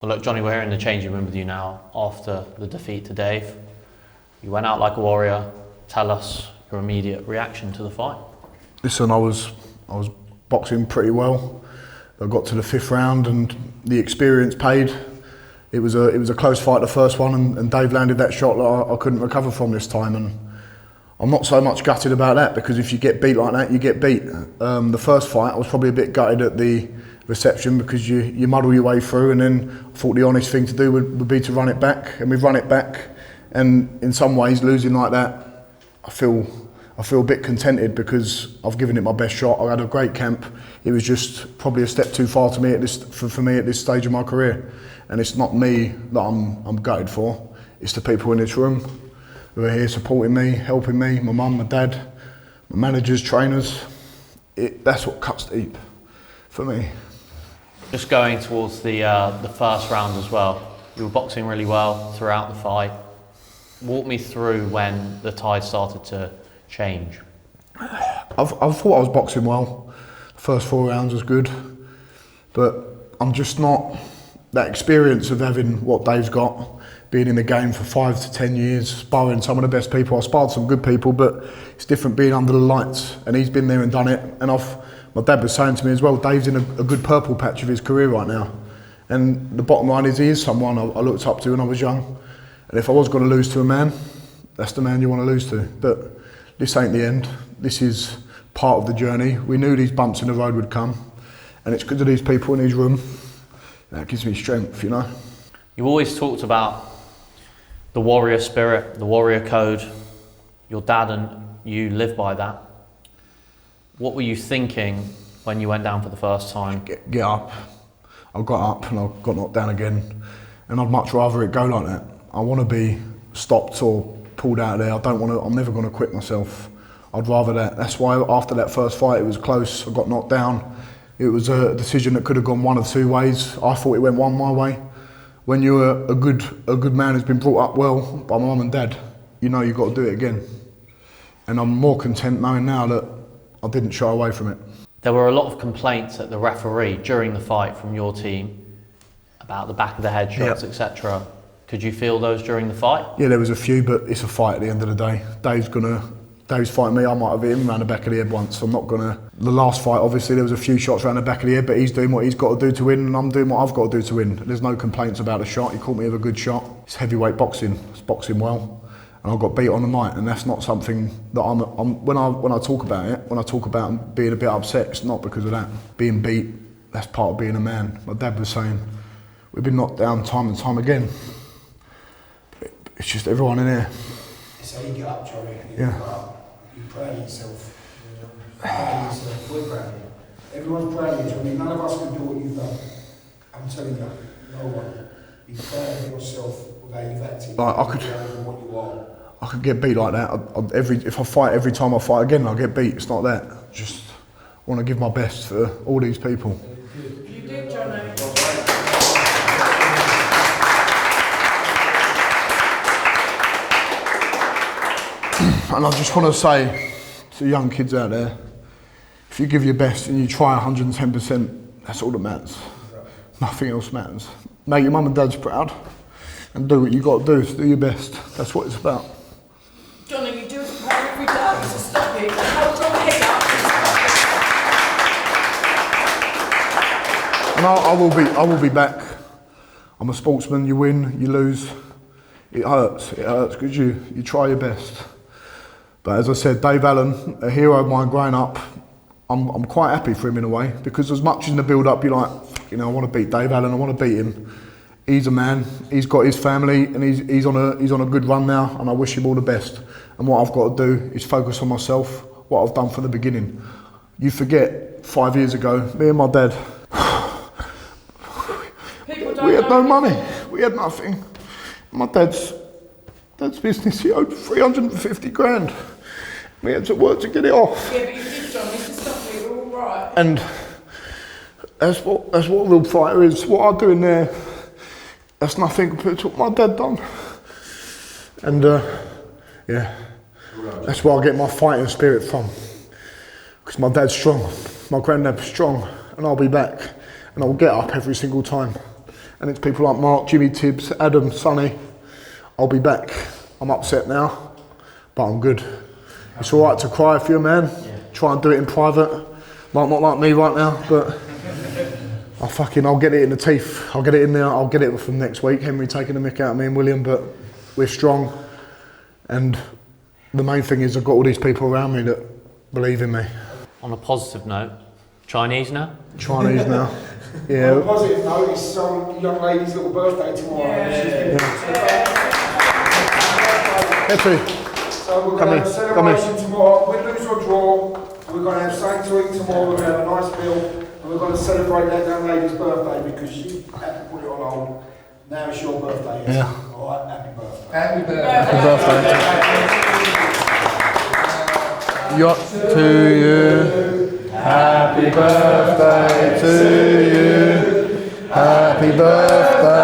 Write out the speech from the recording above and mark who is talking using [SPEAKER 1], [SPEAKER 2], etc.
[SPEAKER 1] Well, look, Johnny, we're here in the changing room with you now after the defeat to Dave. You went out like a warrior. Tell us your immediate reaction to the fight.
[SPEAKER 2] Listen, I was boxing pretty well. I got to the 5th round and the experience paid. It was a close fight, the first one, and Dave landed that shot that I couldn't recover from this time. And I'm not so much gutted about that, because if you get beat like that, you get beat. The first fight, I was probably a bit gutted at the reception, because you muddle your way through, and then I thought the honest thing to do would be to run it back, and we've run it back. And in some ways, losing like that, I feel a bit contented, because I've given it my best shot. I had a great camp. It was just probably a step too far to me for me at this stage of my career. And it's not me that I'm gutted for. It's the people in this room who are here supporting me, helping me, my mum, my dad, my managers, trainers. That's what cuts deep for me.
[SPEAKER 1] Just going towards the first round as well, you were boxing really well throughout the fight. Walk me through when the tide started to change.
[SPEAKER 2] I thought I was boxing well. The first 4 rounds was good, but I'm just not that experience of having what Dave's got, being in the game for 5 to 10 years, sparring some of the best people. I sparred some good people, but it's different being under the lights, and he's been there and done it. And my dad was saying to me as well, Dave's in a good purple patch of his career right now. And the bottom line is, he is someone I looked up to when I was young. And if I was going to lose to a man, that's the man you want to lose to. But this ain't the end. This is part of the journey. We knew these bumps in the road would come, and it's because of these people in his room that gives me strength, you know.
[SPEAKER 1] You always talked about the warrior spirit, the warrior code. Your dad and you live by that. What were you thinking when you went down for the first time?
[SPEAKER 2] Get up. I got up and I got knocked down again, and I'd much rather it go like that. I want to be stopped or pulled out of there. I'm never going to quit myself. I'd rather that. That's why after that first fight, it was close. I got knocked down. It was a decision that could have gone one of 2 ways. I thought it went one my way. When you're a good man who's been brought up well by my mum and dad, you know you've got to do it again. And I'm more content knowing now that I didn't shy away from it.
[SPEAKER 1] There were a lot of complaints at the referee during the fight from your team about the back of the head shots, etc. Could you feel those during the fight? Yeah,
[SPEAKER 2] there was a few, but it's a fight at the end of the day. Dave's fighting me. I might have hit him around the back of the head once. I'm not gonna. The last fight, obviously, there was a few shots around the back of the head, but he's doing what he's got to do to win, and I'm doing what I've got to do to win. There's no complaints about a shot. He caught me with a good shot. It's heavyweight boxing. It's boxing well, and I got beat on the night, and that's not something that when I talk about it, when I talk about being a bit upset, it's not because of that. Being beat, that's part of being a man. My dad was saying, we've been knocked down time and time again. It's just everyone in here.
[SPEAKER 3] It's how you get up, Johnny.
[SPEAKER 2] Yeah.
[SPEAKER 3] You're proud of yourself. We're proud of you. Everyone's proud of you, Johnny. None of us can do what you've done. I'm telling you, no one. Be proud of yourself with how you've acted.
[SPEAKER 2] I could get beat like that. If I fight every time I fight again, I'll get beat. It's not that. Just want to give my best for all these people.
[SPEAKER 4] You did, Johnny.
[SPEAKER 2] And I just want to say to young kids out there, if you give your best and you try 110%, that's all that matters. Nothing else matters. Make your mum and dad's proud and do what you got to do. Do your best. That's what it's about.
[SPEAKER 4] Johnny, you do it for every day, so stop it. Hold your head up.
[SPEAKER 2] And I will be back. I'm a sportsman. You win, you lose. It hurts. It hurts because you try your best. But as I said, Dave Allen, a hero of mine growing up, I'm quite happy for him in a way, because as much in the build-up you're like, I want to beat Dave Allen, I want to beat him. He's a man, he's got his family, and he's on a good run now, and I wish him all the best. And what I've got to do is focus on myself, what I've done from the beginning. You forget, 5 years ago, me and my dad, we had no money, we had nothing. My dad's business, he owed 350 grand. We had to work to get it off.
[SPEAKER 4] Yeah, but you did, Johnny, to stop it, you're all right.
[SPEAKER 2] And that's what a real fighter is. What I'm doing there, that's nothing compared to what my dad done. And that's where I get my fighting spirit from. Because my dad's strong, my granddad was strong, and I'll be back. And I'll get up every single time. and it's people like Mark, Jimmy Tibbs, Adam, Sonny, I'll be back. I'm upset now, but I'm good. It's all right to cry if you're a man. Try and do it in private. Might not like me right now, but I'll get it in the teeth. I'll get it in there. I'll get it from next week. Henry taking the mick out of me and William, but we're strong. And the main thing is I've got all these people around me that believe in me.
[SPEAKER 1] On a positive note, Chinese now?
[SPEAKER 2] Chinese now.
[SPEAKER 3] On a
[SPEAKER 2] Yeah.
[SPEAKER 3] positive note, it's some young lady's little birthday tomorrow. She's been
[SPEAKER 2] Hetty,
[SPEAKER 3] So we're
[SPEAKER 2] Come
[SPEAKER 3] going to have a
[SPEAKER 2] here,
[SPEAKER 3] celebration tomorrow. Win, lose or draw. We're going to have something to eat tomorrow. We're going to have a nice meal. And we're going to celebrate that young lady's birthday because she had to put it on hold. Now it's your birthday.
[SPEAKER 2] Yeah.
[SPEAKER 3] All right, happy birthday.
[SPEAKER 5] Happy birthday.
[SPEAKER 2] happy birthday. Yacht to you. Happy birthday to you. Happy birthday